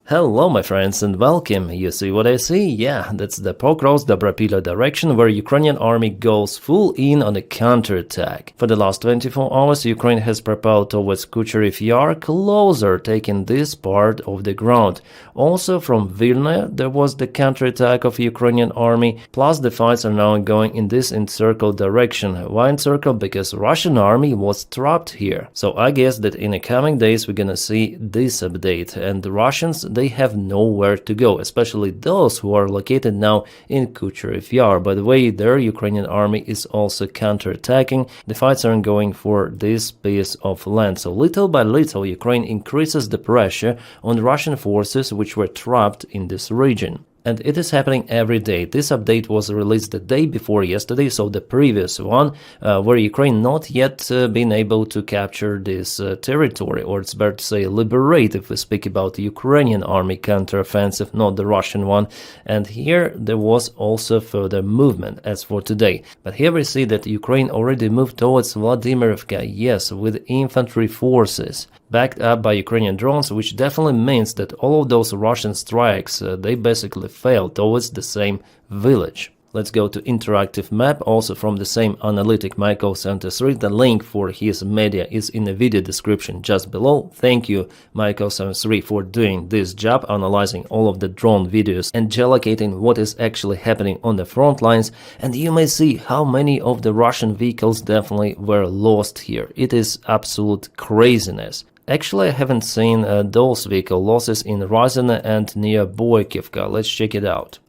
Hello my friends and welcome. You see what I see? Yeah, that's the Pokrovsk direction where Ukrainian army goes full in on a counterattack. For the last 24 hours, Ukraine has propelled towards Kucherev Yar, closer taking this part of the ground. Also from Vilna, there was the counterattack of Ukrainian army, plus the fights are now going in this encircled direction. Why encircled? Because Russian army was trapped here. So I guess that in the coming days we're gonna see this update, and the Russians, they have nowhere to go, especially those who are located now in Kucherev Yar. By the way, their Ukrainian army is also counterattacking. The fights are going for this piece of land. So little by little, Ukraine increases the pressure on Russian forces which were trapped in this region. And it is happening every day. This update was released the day before yesterday, so the previous one, where Ukraine not yet been able to capture this territory, or it's better to say liberate if we speak about the Ukrainian army counteroffensive, not the Russian one. And here there was also further movement as for today. But here we see that Ukraine already moved towards Vladimirivka, yes, with infantry forces, backed up by Ukrainian drones, which definitely means that all of those Russian strikes, they basically failed towards the same village. Let's go to interactive map, also from the same analytic Michael73. The link for his media is in the video description just below. Thank you, Michael73, for doing this job, analyzing all of the drone videos and geolocating what is actually happening on the front lines. And you may see how many of the Russian vehicles definitely were lost here. It is absolute craziness. Actually, I haven't seen those vehicle losses in Ruzzian and near Boykivka. Let's check it out.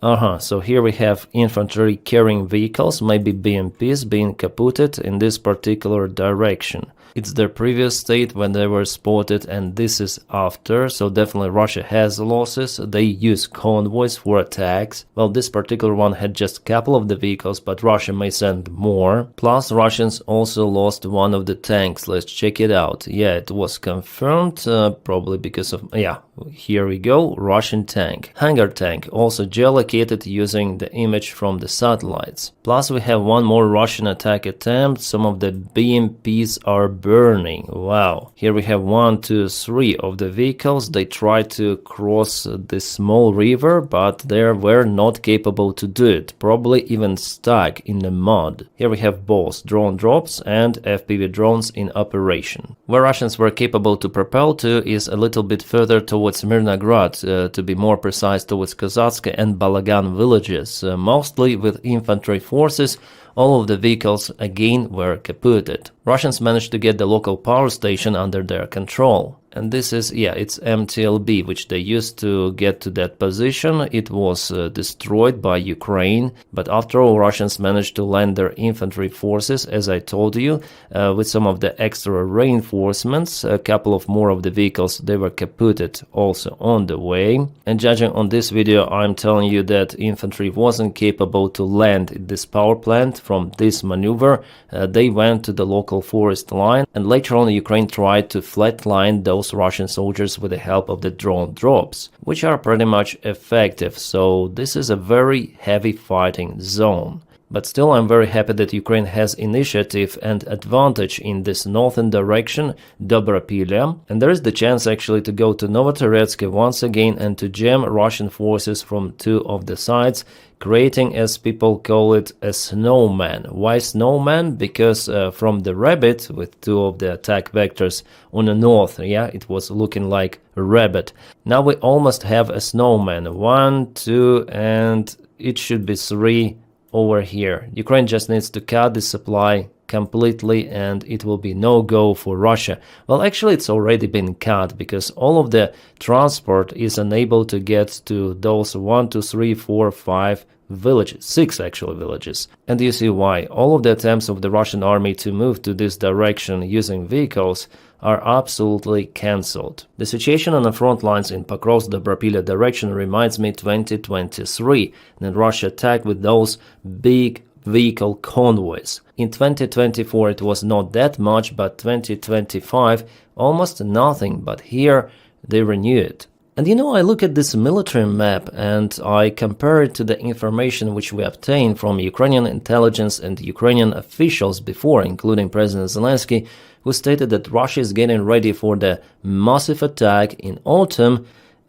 So here we have infantry carrying vehicles, maybe BMPs, being kaputted in this particular direction. It's their previous state when they were spotted, and this is after, so definitely Russia has losses. They use convoys for attacks. Well, this particular one had just a couple of the vehicles, but Russia may send more. Plus, Russians also lost one of the tanks. Let's check it out. Yeah, it was confirmed, probably because of, yeah, here we go, Russian tank. Hangar tank, also geolocated using the image from the satellites. Plus, we have one more Russian attack attempt. Some of the BMPs are burning. Wow. Here we have 1, 2, 3 of the vehicles. They tried to cross this small river, but they were not capable to do it. Probably even stuck in the mud. Here we have both drone drops and FPV drones in operation. Where Russians were capable to propel to is a little bit further towards Mirnograd, to be more precise towards Kozatska and Balagan villages, mostly with infantry forces. All of the vehicles again were kaputted. Russians managed to get the local power station under their control. And this is, yeah, it's MTLB, which they used to get to that position. It was destroyed by Ukraine, but after all, Russians managed to land their infantry forces, as I told you, with some of the extra reinforcements. A couple of more of the vehicles, they were kaputted also on the way. And judging on this video, I'm telling you that infantry wasn't capable to land at this power plant from this maneuver. They went to the local forest line, and later on Ukraine tried to flatline those Russian soldiers with the help of the drone drops, which are pretty much effective. So this is a very heavy fighting zone. But still, I'm very happy that Ukraine has initiative and advantage in this northern direction, Dobropilya, and there is the chance actually to go to Novotorezhsk once again and to jam Russian forces from two of the sides, creating, as people call it, a snowman. Why snowman? Because from the rabbit, with two of the attack vectors on the north, yeah, it was looking like a rabbit. Now we almost have a snowman. 1, 2, and it should be 3 over here. Ukraine just needs to cut the supply completely and it will be no-go for Russia. Well, actually it's already been cut because all of the transport is unable to get to those 1, 2, 3, 4, 5 villages, 6 actually villages. And you see why. All of the attempts of the Russian army to move to this direction using vehicles are absolutely cancelled. The situation on the front lines in Pokrovsk-Dobropilya direction reminds me 2023, when Russia attacked with those big vehicle convoys. In 2024 it was not that much, but 2025 almost nothing, but here they renew it. And you know, I look at this military map and I compare it to the information which we obtained from Ukrainian intelligence and Ukrainian officials before, including President Zelensky, who stated that Russia is getting ready for the massive attack in autumn,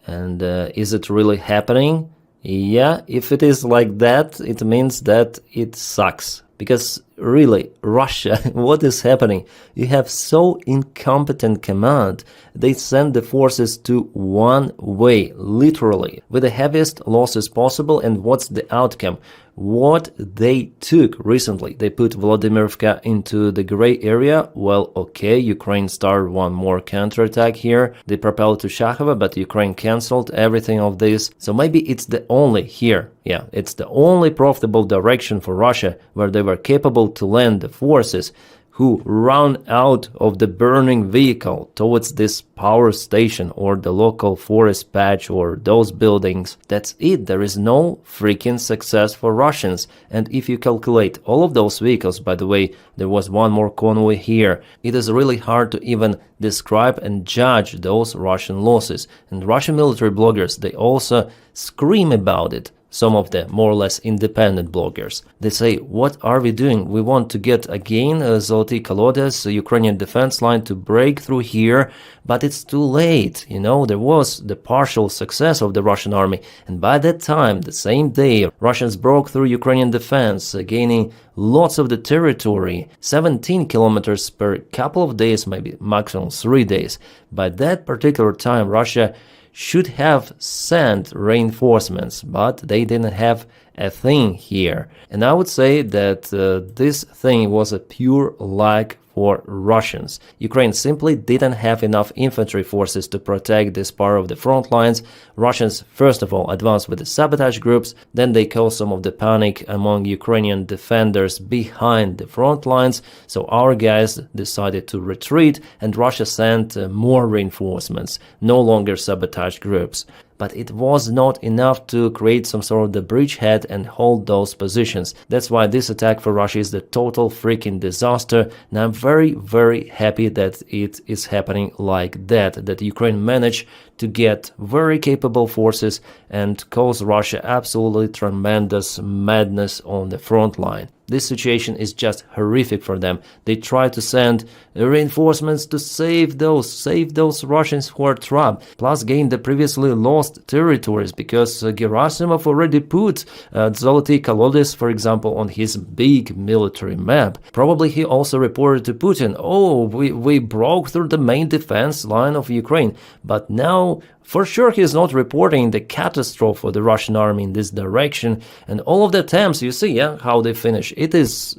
And is it really happening? Yeah, if it is like that, it means that it sucks. Because really, Russia, what is happening? You have so incompetent command. They send the forces to one way, literally, with the heaviest losses possible. And what's the outcome? What they took recently, they put Vladimirovka into the gray area. Well, okay, Ukraine started one more counterattack here. They propelled to Shakhova, but Ukraine cancelled everything of this. So maybe it's the only here. Yeah, it's the only profitable direction for Russia where they were capable to land the forces who run out of the burning vehicle towards this power station or the local forest patch or those buildings. That's it. There is no freaking success for Russians. And if you calculate all of those vehicles, by the way, there was one more convoy here. It is really hard to even describe and judge those Russian losses. And Russian military bloggers, they also scream about it. Some of the more or less independent bloggers. They say, what are we doing? We want to get again Zoloty Kolodets, a Ukrainian defense line, to break through here, but it's too late. You know, there was the partial success of the Russian army, and by that time, the same day, Russians broke through Ukrainian defense, gaining lots of the territory, 17 kilometers per couple of days, maybe maximum 3 days. By that particular time, Russia should have sent reinforcements, but they didn't have a thing here. And I would say that this thing was a pure lack for Russians. Ukraine simply didn't have enough infantry forces to protect this part of the front lines. Russians, first of all, advanced with the sabotage groups, then they caused some of the panic among Ukrainian defenders behind the front lines, so our guys decided to retreat, and Russia sent more reinforcements, no longer sabotage groups. But it was not enough to create some sort of the bridgehead and hold those positions. That's why this attack for Russia is the total freaking disaster. And I'm very, very happy that it is happening like that Ukraine managed to get very capable forces and cause Russia absolutely tremendous madness on the front line. This situation is just horrific for them. They try to send reinforcements to save those Russians who are trapped, plus gain the previously lost territories, because Gerasimov already put Zoloty Kolodets, for example, on his big military map. Probably he also reported to Putin, oh, we broke through the main defense line of Ukraine, but now for sure he is not reporting the catastrophe for the Russian army in this direction, and all of the attempts, you see, yeah, how they finish. It is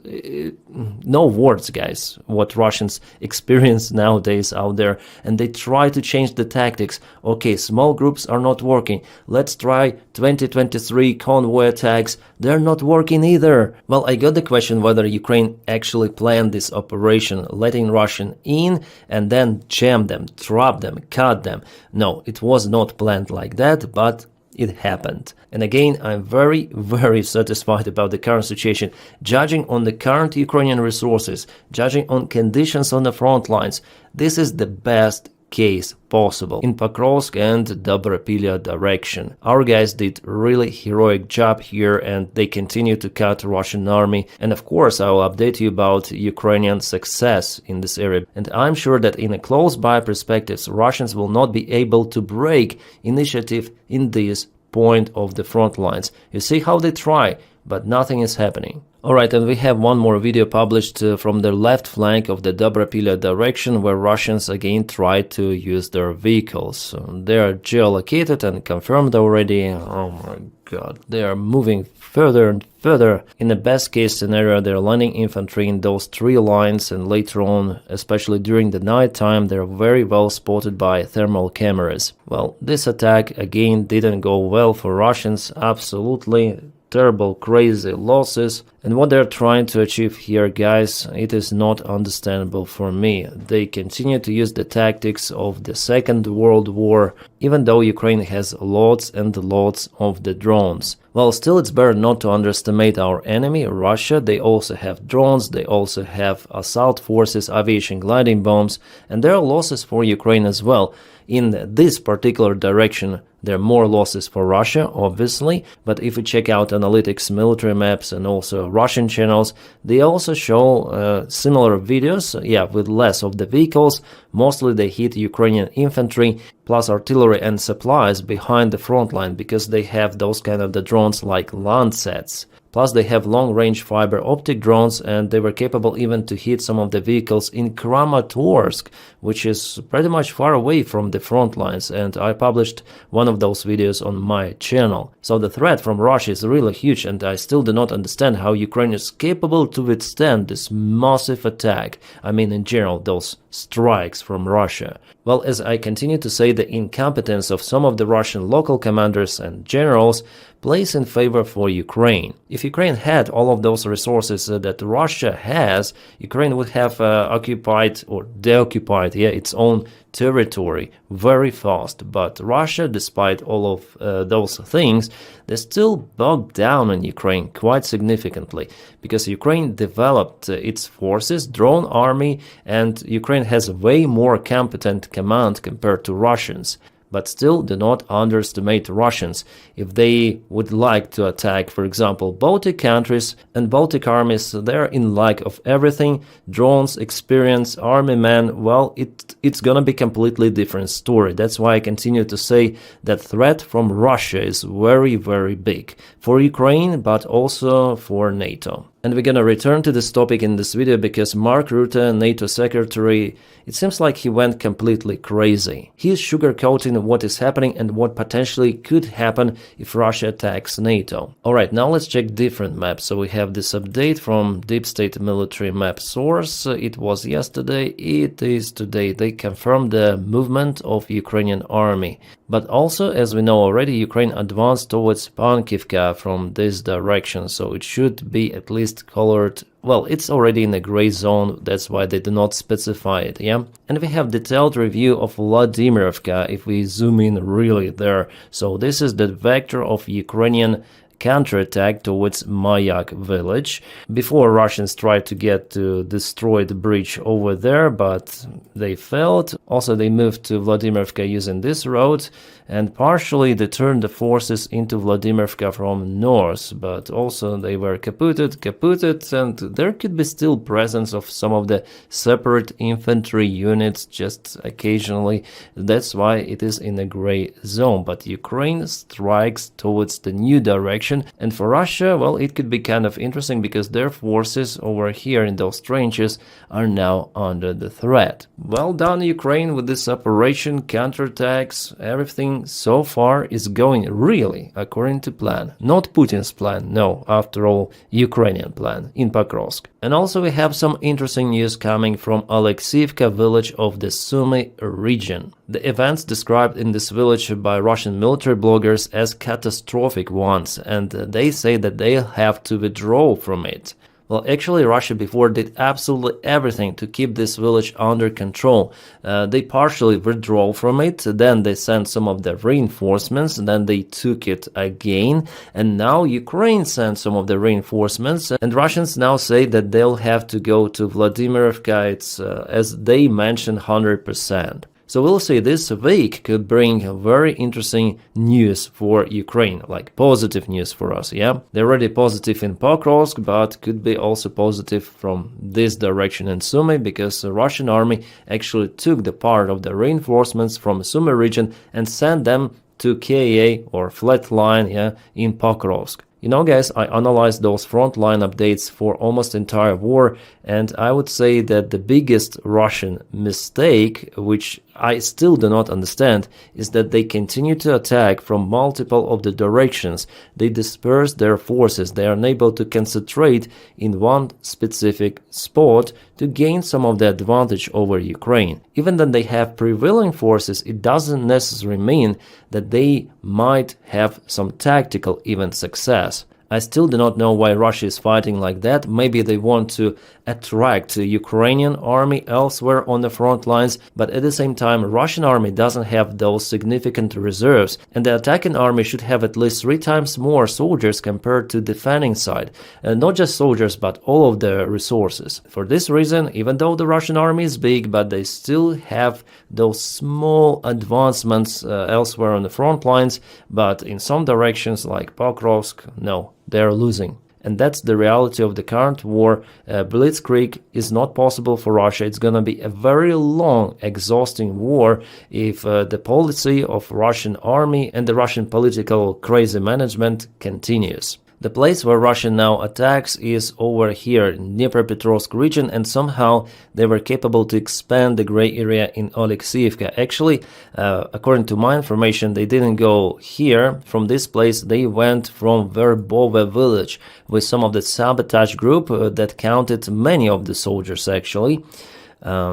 no words, guys, what Russians experience nowadays out there, and they try to change the tactics. Okay, small groups are not working. Let's try 2023 convoy attacks. They're not working either. Well, I got the question whether Ukraine actually planned this operation, letting Russian in and then jam them, trap them, cut them. No, it was not planned like that, but it happened. And again, I'm very, very satisfied about the current situation. Judging on the current Ukrainian resources, judging on conditions on the front lines, this is the best case possible in Pokrovsk and Dobropilya direction. Our guys did really heroic job here, and they continue to cut Russian army. And of course, I will update you about Ukrainian success in this area. And I'm sure that in a close-by perspectives, Russians will not be able to break initiative in this point of the front lines. You see how they try, but nothing is happening. Alright, and we have one more video published from the left flank of the Dobropilya direction, where Russians again try to use their vehicles. They are geolocated and confirmed already. Oh my god, they are moving further and further. In the best case scenario, they're landing infantry in those 3 lines, and later on, especially during the night time, they're very well spotted by thermal cameras. Well, this attack again didn't go well for Russians, absolutely terrible, crazy losses. And what they're trying to achieve here, guys, it is not understandable for me. They continue to use the tactics of the Second World War, even though Ukraine has lots and lots of the drones. Well, still, it's better not to underestimate our enemy, Russia. They also have drones, they also have assault forces, aviation gliding bombs, and there are losses for Ukraine as well. In this particular direction, There are more losses for Russia, obviously, but if we check out analytics, military maps, and also Russian channels, they also show similar videos, with less of the vehicles. Mostly they hit Ukrainian infantry, plus artillery and supplies behind the front line, because they have those kind of the drones like Landsats. Plus they have long-range fiber optic drones, and they were capable even to hit some of the vehicles in Kramatorsk, which is pretty much far away from the front lines, and I published one of those videos on my channel. So the threat from Russia is really huge, and I still do not understand how Ukraine is capable to withstand this massive attack. I mean, in general, those strikes from Russia. Well, as I continue to say, the incompetence of some of the Russian local commanders and generals plays in favor for Ukraine. If Ukraine had all of those resources that Russia has, Ukraine would have occupied or deoccupied its own territory very fast. But Russia, despite all of those things, they're still bogged down in Ukraine quite significantly, because Ukraine developed its forces, drone army, and Ukraine has a way more competent command compared to Russians. But still do not underestimate Russians. If they would like to attack, for example, Baltic countries and Baltic armies, they're in lack of everything, drones, experience, army men, well, it's gonna be completely different story. That's why I continue to say that threat from Russia is very, very big for Ukraine, but also for NATO. And we're gonna return to this topic in this video because Mark Rutte, NATO secretary, it seems like he went completely crazy. He's sugarcoating what is happening and what potentially could happen if Russia attacks NATO. Alright, now let's check different maps. So we have this update from Deep State Military Map Source. It was yesterday, it is today. They confirmed the movement of Ukrainian army. But also, as we know already, Ukraine advanced towards Pankivka from this direction, so it should be at least colored. Well, it's already in a gray zone, that's why they do not specify it, And we have detailed review of Vladimirovka if we zoom in really there. So this is the vector of Ukrainian counterattack towards Mayak village. Before, Russians tried to get to destroy the bridge over there, but they failed. Also, they moved to Vladimirovka using this road, and partially they turned the forces into Vladimirovka from north, but also they were kaputted, and there could be still presence of some of the separate infantry units just occasionally. That's why it is in a gray zone, but Ukraine strikes towards the new direction. And for Russia, well, it could be kind of interesting because their forces over here in those trenches are now under the threat. Well done, Ukraine, with this operation, counterattacks, everything so far is going really according to plan. Not Putin's plan, no, after all, Ukrainian plan in Pokrovsk. And also we have some interesting news coming from Alexeyevka village of the Sumy region. The events described in this village by Russian military bloggers as catastrophic ones, and they say that they have to withdraw from it. Well, actually, Russia before did absolutely everything to keep this village under control. They partially withdrew from it, then they sent some of the reinforcements, then they took it again, and now Ukraine sent some of the reinforcements, and Russians now say that they'll have to go to Vladimirovka, it's, as they mentioned, 100%. So we'll see, this week could bring very interesting news for Ukraine, like positive news for us, They're already positive in Pokrovsk, but could be also positive from this direction in Sumy, because the Russian army actually took the part of the reinforcements from Sumy region and sent them to KA or flat line, in Pokrovsk. You know, guys, I analyzed those frontline updates for almost entire war, and I would say that the biggest Russian mistake, which I still do not understand, is that they continue to attack from multiple of the directions. They disperse their forces. They are unable to concentrate in one specific spot to gain some of the advantage over Ukraine. Even though they have prevailing forces, it doesn't necessarily mean that they might have some tactical even success. I still do not know why Russia is fighting like that. Maybe they want to attract the Ukrainian army elsewhere on the front lines, but at the same time, Russian army doesn't have those significant reserves, and the attacking army should have at least 3 times more soldiers compared to defending side. Not just soldiers, but all of the resources. For this reason, even though the Russian army is big, but they still have those small advancements elsewhere on the front lines, but in some directions like Pokrovsk, no, they're losing. And that's the reality of the current war. Blitzkrieg is not possible for Russia. It's going to be a very long, exhausting war if the policy of Russian army and the Russian political crazy management continues. The place where Russia now attacks is over here in Dnipropetrovsk region, and somehow they were capable to expand the gray area in Oleksiivka. Actually, according to my information, they didn't go here from this place. They went from Verbove village with some of the sabotage group that counted many of the soldiers actually.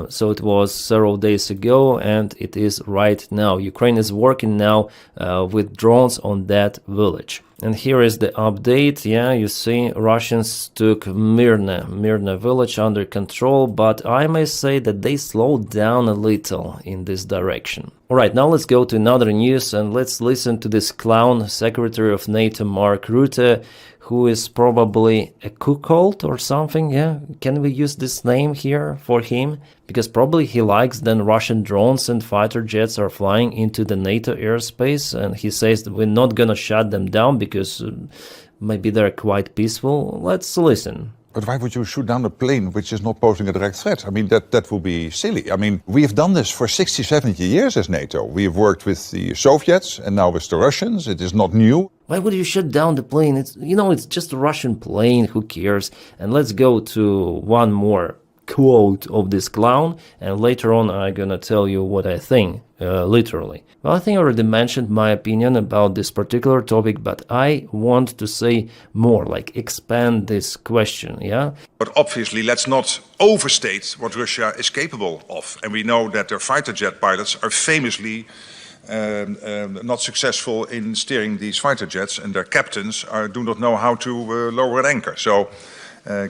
So it was several days ago, and it is right now. Ukraine is working now with drones on that village. And here is the update. Yeah, you see Russians took Myrna village under control, but I may say that they slowed down a little in this direction. Alright, now let's go to another news and let's listen to this clown Secretary of NATO Mark Rutte, who is probably a cuckold or something. Yeah, can we use this name here for him? Because probably he likes then Russian drones and fighter jets are flying into the NATO airspace, and he says that we're not gonna shut them down because maybe they're quite peaceful. Let's listen. But why would you shoot down a plane which is not posing a direct threat? I mean, that would be silly. I mean, we have done this for 60, 70 years as NATO. We have worked with the Soviets and now with the Russians. It is not new. Why would you shut down the plane? It's just a Russian plane, who cares? And let's go to one more quote of this clown, and later on I'm gonna tell you what I think, literally. Well, I think I already mentioned my opinion about this particular topic, but I want to say more, like expand this question, yeah? But obviously, let's not overstate what Russia is capable of. And we know that their fighter jet pilots are famously not successful in steering these fighter jets, and their captains do not know how to lower an anchor. So,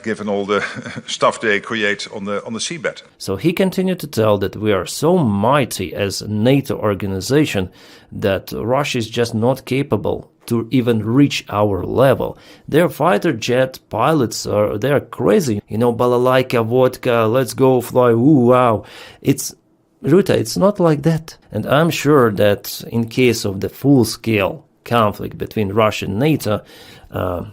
given all the stuff they create on the seabed. So he continued to tell that we are so mighty as a NATO organization that Russia is just not capable to even reach our level. Their fighter jet pilots they're crazy. Balalaika, vodka, let's go fly, ooh, wow. Ruta, it's not like that. And I'm sure that in case of the full-scale conflict between Russia and NATO,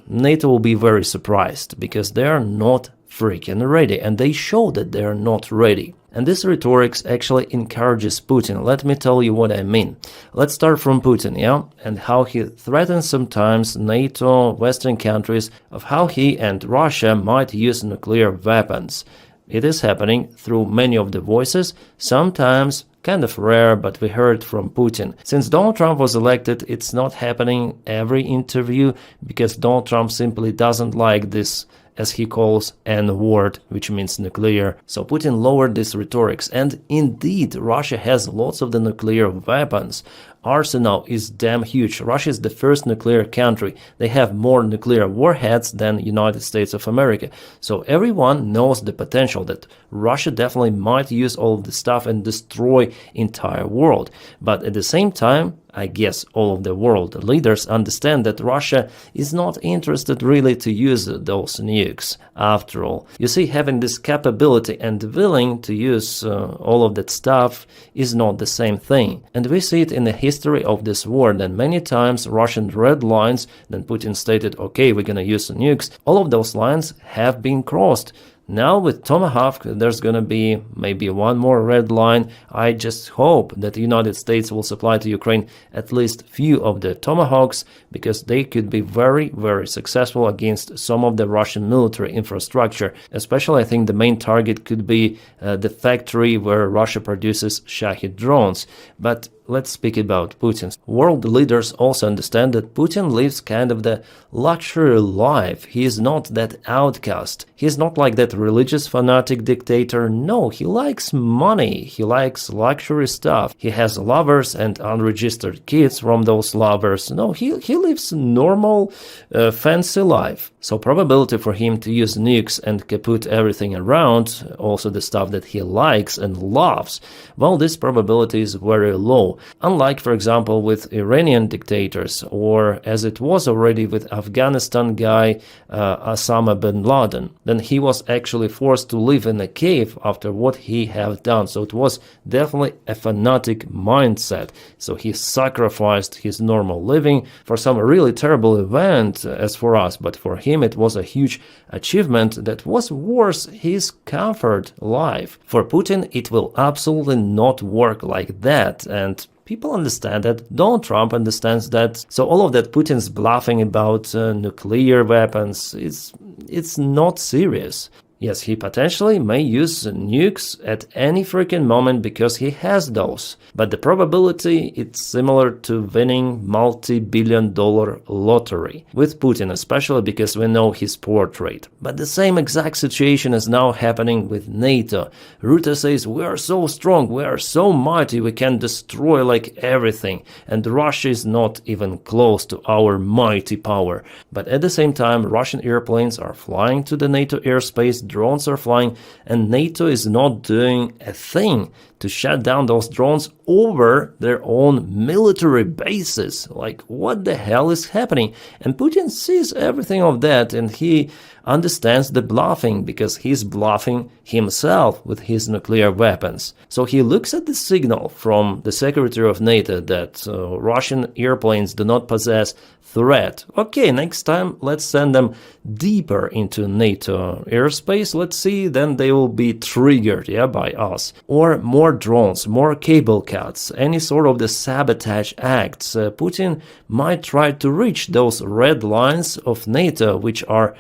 NATO will be very surprised because they are not freaking ready, and they show that they are not ready. And this rhetoric actually encourages Putin. Let me tell you what I mean. Let's start from Putin, yeah, and how he threatens sometimes NATO, Western countries, of how he and Russia might use nuclear weapons. It is happening through many of the voices, sometimes kind of rare, but we heard from Putin. Since Donald Trump was elected, it's not happening every interview because Donald Trump simply doesn't like this, as he calls, N-word, which means nuclear. So Putin lowered this rhetorics, and indeed, Russia has lots of the nuclear weapons. Arsenal is damn huge. Russia is the first nuclear country. They have more nuclear warheads than United States of America. So everyone knows the potential that Russia definitely might use all of this stuff and destroy entire world. But at the same time, I guess all of the world leaders understand that Russia is not interested really to use those nukes. After all, you see, having this capability and willing to use all of that stuff is not the same thing. And we see it in the history of this war, that many times Russian red lines, then Putin stated, okay, we're gonna use the nukes, all of those lines have been crossed. Now with Tomahawk, there's going to be maybe one more red line. I just hope that the United States will supply to Ukraine at least few of the Tomahawks, because they could be very, very successful against some of the Russian military infrastructure. Especially, I think the main target could be the factory where Russia produces Shahid drones. But let's speak about Putin. World leaders also understand that Putin lives kind of the luxury life. He is not that outcast. He is not like that religious fanatic dictator. No, he likes money. He likes luxury stuff. He has lovers and unregistered kids from those lovers. No, he lives normal, fancy life. So probability for him to use nukes and kaput everything around, also the stuff that he likes and loves, well, this probability is very low. Unlike, for example, with Iranian dictators, or as it was already with Afghanistan guy Osama bin Laden. Then he was actually forced to live in a cave after what he had done. So it was definitely a fanatic mindset. So he sacrificed his normal living for some really terrible event as for us, but for him it was a huge achievement that was worth his comfort life. For Putin it will absolutely not work like that, and people understand that. Donald Trump understands that. So all of that Putin's bluffing about nuclear weapons, it's not serious. Yes, he potentially may use nukes at any freaking moment because he has those. But the probability, it's similar to winning multi-billion-dollar lottery. With Putin, especially because we know his portrait. But the same exact situation is now happening with NATO. Rutte says, we are so strong, we are so mighty, we can destroy like everything. And Russia is not even close to our mighty power. But at the same time, Russian airplanes are flying to the NATO airspace, drones are flying, and NATO is not doing a thing to shut down those drones over their own military bases. Like, what the hell is happening? And Putin sees everything of that, and he understands the bluffing because he's bluffing himself with his nuclear weapons. So he looks at the signal from the Secretary of NATO that Russian airplanes do not possess threat. Okay, next time let's send them deeper into NATO airspace. Let's see, then they will be triggered, by us. Or more drones, more cable cuts, any sort of the sabotage acts. Putin might try to reach those red lines of NATO, which are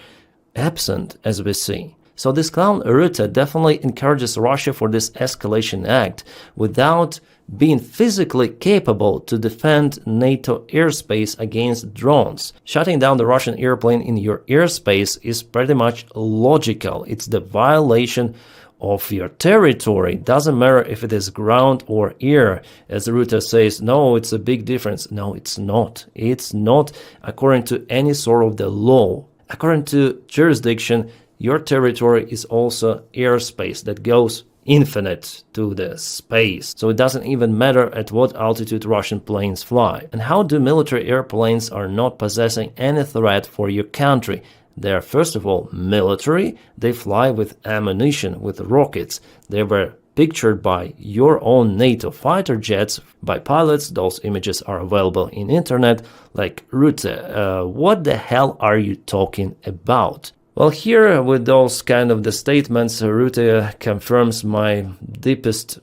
absent, as we see. So this clown Rutte definitely encourages Russia for this escalation act without being physically capable to defend NATO airspace against drones. Shutting down the Russian airplane in your airspace is pretty much logical. It's the violation of your territory. Doesn't matter if it is ground or air. As Rutte says, no, it's a big difference. No, it's not. It's not according to any sort of the law. According to jurisdiction, your territory is also airspace that goes infinite to the space. So it doesn't even matter at what altitude Russian planes fly. And how do military airplanes are not possessing any threat for your country? They are first of all military. They fly with ammunition, with rockets. They were pictured by your own NATO fighter jets, by pilots. Those images are available in internet. Like, Rutte, what the hell are you talking about? Well, here with those kind of the statements, Rutte confirms my deepest,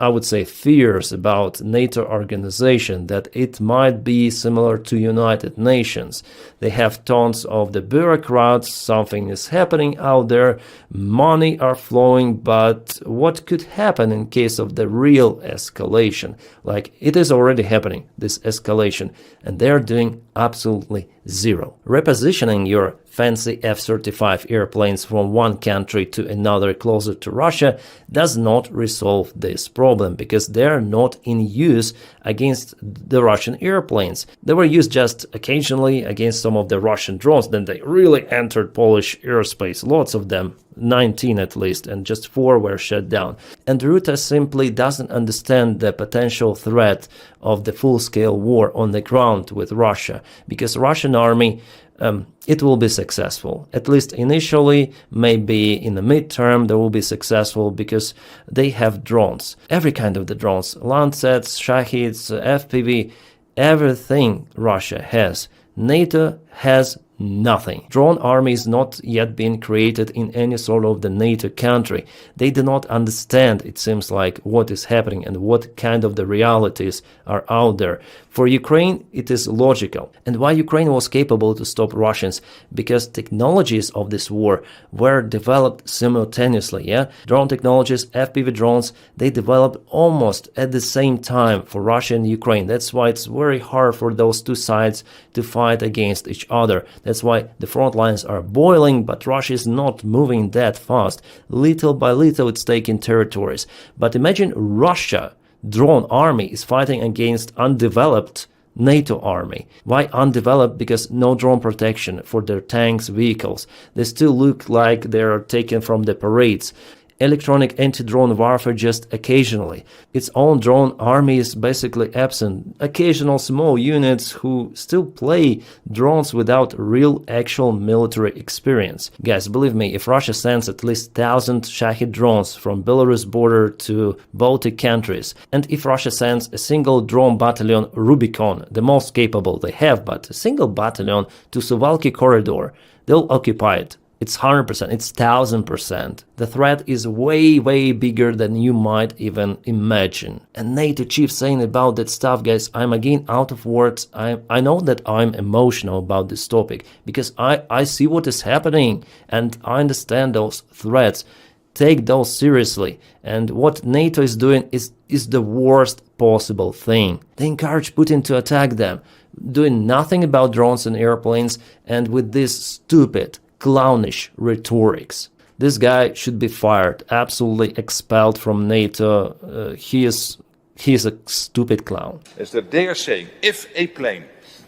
I would say, fears about NATO organization, that it might be similar to United Nations. They have tons of the bureaucrats, something is happening out there, money are flowing, but what could happen in case of the real escalation? Like, it is already happening, this escalation, and they're doing absolutely zero. Repositioning your fancy F-35 airplanes from one country to another closer to Russia does not resolve this problem, because they are not in use against the Russian airplanes. They were used just occasionally against some of the Russian drones. Then they really entered Polish airspace, lots of them, 19 at least, and just 4 were shut down. And Rutte simply doesn't understand the potential threat of the full-scale war on the ground with Russia, because Russian army, it will be successful. At least initially, maybe in the midterm, they will be successful because they have drones. Every kind of the drones, Lancets, Shahids, FPV, everything Russia has. NATO has Nothing. Drone army is not yet being created in any sort of the NATO country. They do not understand, it seems like, what is happening and what kind of the realities are out there. For Ukraine, it is logical. And why Ukraine was capable to stop Russians? Because technologies of this war were developed simultaneously, yeah? Drone technologies, FPV drones, they developed almost at the same time for Russia and Ukraine. That's why it's very hard for those two sides to fight against each other. That's why the front lines are boiling, but Russia is not moving that fast. Little by little, it's taking territories. But imagine Russia drone army is fighting against undeveloped NATO army. Why undeveloped? Because no drone protection for their tanks, vehicles. They still look like they are taken from the parades. Electronic anti-drone warfare just occasionally. Its own drone army is basically absent. Occasional small units who still play drones without real actual military experience. Guys, believe me, if Russia sends at least 1,000 Shahid drones from Belarus border to Baltic countries, and if Russia sends a single drone battalion Rubicon, the most capable they have, but a single battalion to Suwalki corridor, they'll occupy it. It's 100%, it's 1,000%. The threat is way, way bigger than you might even imagine. And NATO chief saying about that stuff, guys, I'm again out of words. I know that I'm emotional about this topic because I see what is happening and I understand those threats. Take those seriously. And what NATO is doing is the worst possible thing. They encourage Putin to attack them, doing nothing about drones and airplanes, and with this stupid, clownish rhetorics. This guy should be fired, absolutely expelled from NATO. He is a stupid clown. Is that they are saying if a plane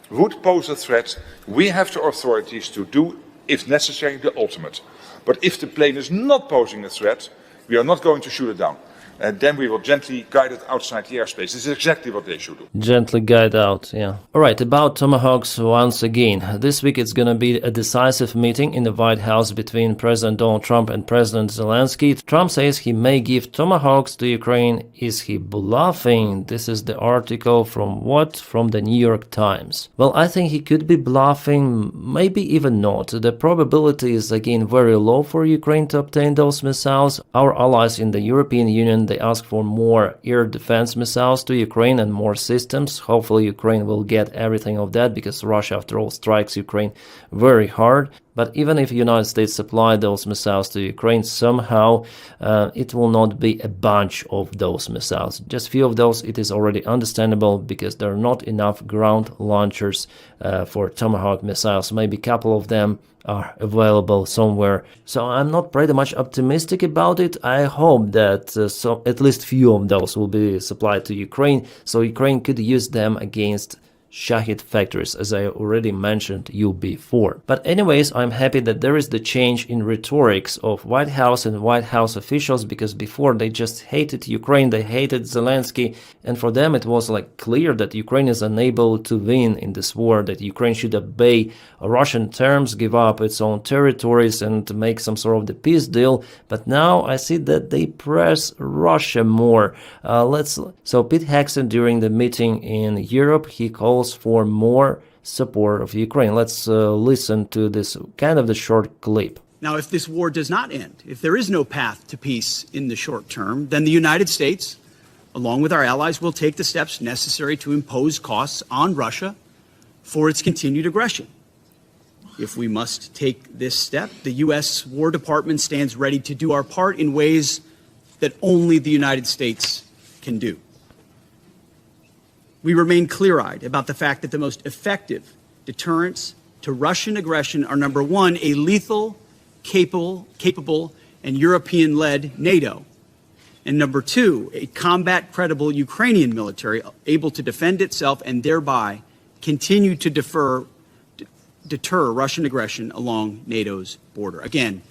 would pose a threat, we have the authorities to do, if necessary, the ultimate. But if the plane is not posing a threat, we are not going to shoot it down. And then we will gently guide it outside the airspace. This is exactly what they should do. Gently guide out, yeah. Alright, about Tomahawks once again. This week it's gonna be a decisive meeting in the White House between President Donald Trump and President Zelensky. Trump says he may give Tomahawks to Ukraine. Is he bluffing? This is the article from what? From the New York Times. Well, I think he could be bluffing, maybe even not. The probability is again very low for Ukraine to obtain those missiles. Our allies in the European Union, they ask for more air defense missiles to Ukraine and more systems. Hopefully Ukraine will get everything of that because Russia, after all, strikes Ukraine very hard. But even if the United States supply those missiles to Ukraine, somehow it will not be a bunch of those missiles. Just few of those, it is already understandable because there are not enough ground launchers for Tomahawk missiles. Maybe a couple of them are available somewhere. So I'm not pretty much optimistic about it. I hope that at least few of those will be supplied to Ukraine, so Ukraine could use them against Shahid factories, as I already mentioned you before. But anyways, I'm happy that there is the change in rhetorics of White House and White House officials, because before they just hated Ukraine, they hated Zelensky, and for them it was like clear that Ukraine is unable to win in this war, that Ukraine should obey Russian terms, give up its own territories and make some sort of the peace deal. But now I see that they press Russia more. So Pete Hexon, during the meeting in Europe, he calls for more support of Ukraine. Let's listen to this kind of the short clip. Now, if this war does not end, if there is no path to peace in the short term, then the United States, along with our allies, will take the steps necessary to impose costs on Russia for its continued aggression. If we must take this step, the U.S. War Department stands ready to do our part in ways that only the United States can do. We remain clear-eyed about the fact that the most effective deterrents to Russian aggression are, number one, a lethal, capable, and European-led NATO, and number two, a combat-credible Ukrainian military able to defend itself and thereby continue to deter Russian aggression along NATO's border. Again,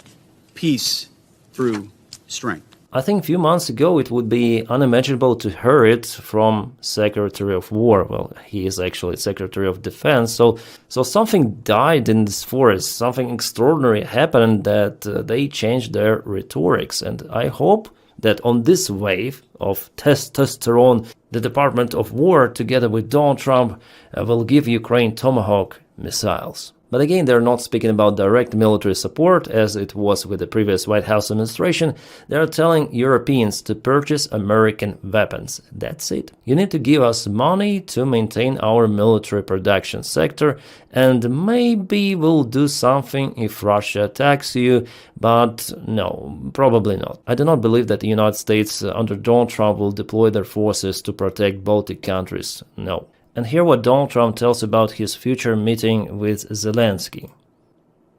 peace through strength. I think a few months ago it would be unimaginable to hear it from Secretary of War. Well, he is actually Secretary of Defense. So something died in this forest. Something extraordinary happened that they changed their rhetorics. And I hope that on this wave of testosterone, the Department of War, together with Donald Trump, will give Ukraine Tomahawk missiles. But again, they're not speaking about direct military support as it was with the previous White House administration. They're telling Europeans to purchase American weapons. That's it. You need to give us money to maintain our military production sector, and maybe we'll do something if Russia attacks you, but no, probably not. I do not believe that the United States under Donald Trump will deploy their forces to protect Baltic countries. No. And hear what Donald Trump tells about his future meeting with Zelensky.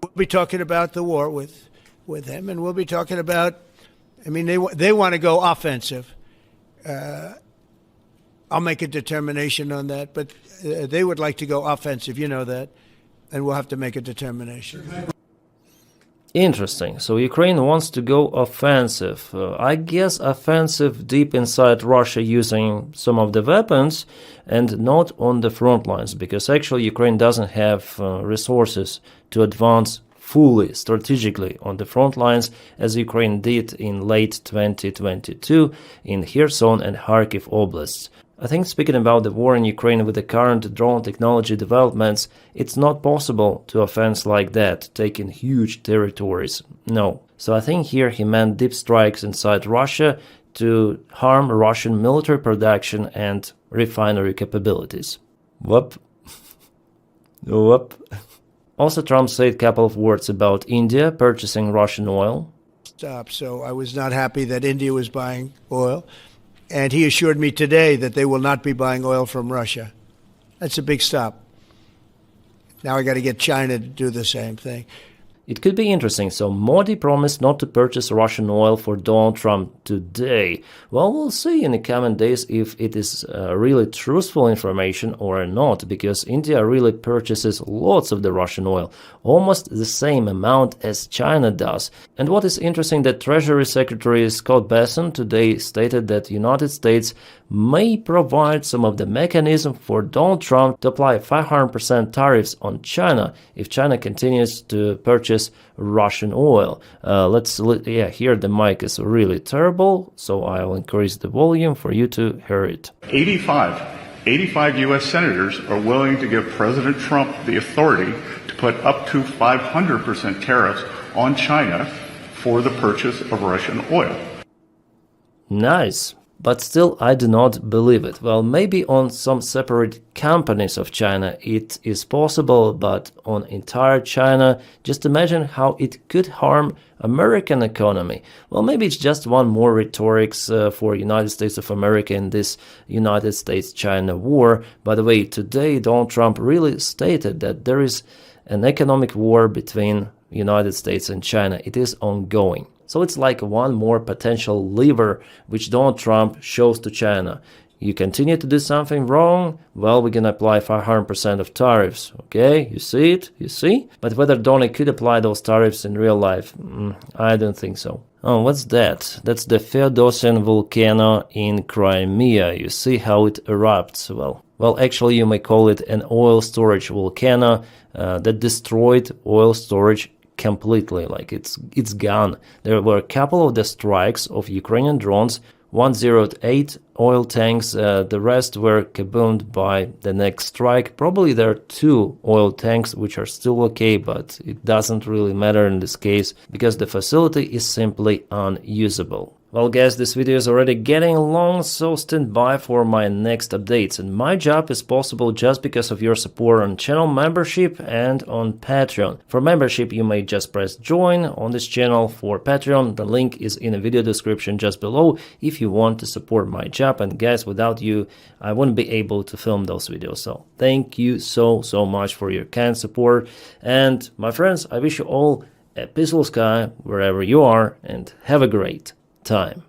We'll be talking about the war with him, and we'll be talking about, I mean, they want to go offensive. I'll make a determination on that, but they would like to go offensive, you know that, and we'll have to make a determination. Interesting. So Ukraine wants to go offensive. I guess offensive deep inside Russia using some of the weapons and not on the front lines, because actually Ukraine doesn't have resources to advance fully strategically on the front lines as Ukraine did in late 2022 in Kherson and Kharkiv oblasts. I think speaking about the war in Ukraine with the current drone technology developments, it's not possible to offense like that, taking huge territories. No. So I think here he meant deep strikes inside Russia to harm Russian military production and refinery capabilities. Whoop. Whoop. Also, Trump said a couple of words about India purchasing Russian oil. So I was not happy that India was buying oil. And he assured me today that they will not be buying oil from Russia. That's a big stop. Now I got to get China to do the same thing. It could be interesting. So Modi promised not to purchase Russian oil for Donald Trump today. Well, we'll see in the coming days if it is really truthful information or not, because India really purchases lots of the Russian oil, almost the same amount as China does. And what is interesting, that Treasury Secretary Scott Bessent today stated that United States may provide some of the mechanism for Donald Trump to apply 500% tariffs on China if China continues to purchase Russian oil. Here the mic is really terrible, so I'll increase the volume for you to hear it. 85 U.S. senators are willing to give President Trump the authority to put up to 500% tariffs on China for the purchase of Russian oil. Nice. But still, I do not believe it. Well, maybe on some separate companies of China it is possible, but on entire China, just imagine how it could harm American economy. Well, maybe it's just one more rhetorics for United States of America in this United States-China war. By the way, today Donald Trump really stated that there is an economic war between United States and China. It is ongoing. So it's like one more potential lever which Donald Trump shows to China. You continue to do something wrong, well, we're gonna apply 500% of tariffs. Okay, you see it? You see? But whether Donald could apply those tariffs in real life, I don't think so. Oh, what's that? That's the Feodosian volcano in Crimea. You see how it erupts? Well, actually, you may call it an oil storage volcano that destroyed oil storage completely, like it's gone. There were a couple of the strikes of Ukrainian drones, 108 oil tanks, the rest were kaboomed by the next strike. Probably there are 2 oil tanks which are still okay, but it doesn't really matter in this case because the facility is simply unusable. Well guys, this video is already getting long, so stand by for my next updates. And my job is possible just because of your support on channel membership and on Patreon. For membership, you may just press join on this channel. For Patreon, the link is in the video description just below if you want to support my job. And guys, without you, I wouldn't be able to film those videos. So thank you so much for your kind support. And my friends, I wish you all a peaceful sky wherever you are and have a great time.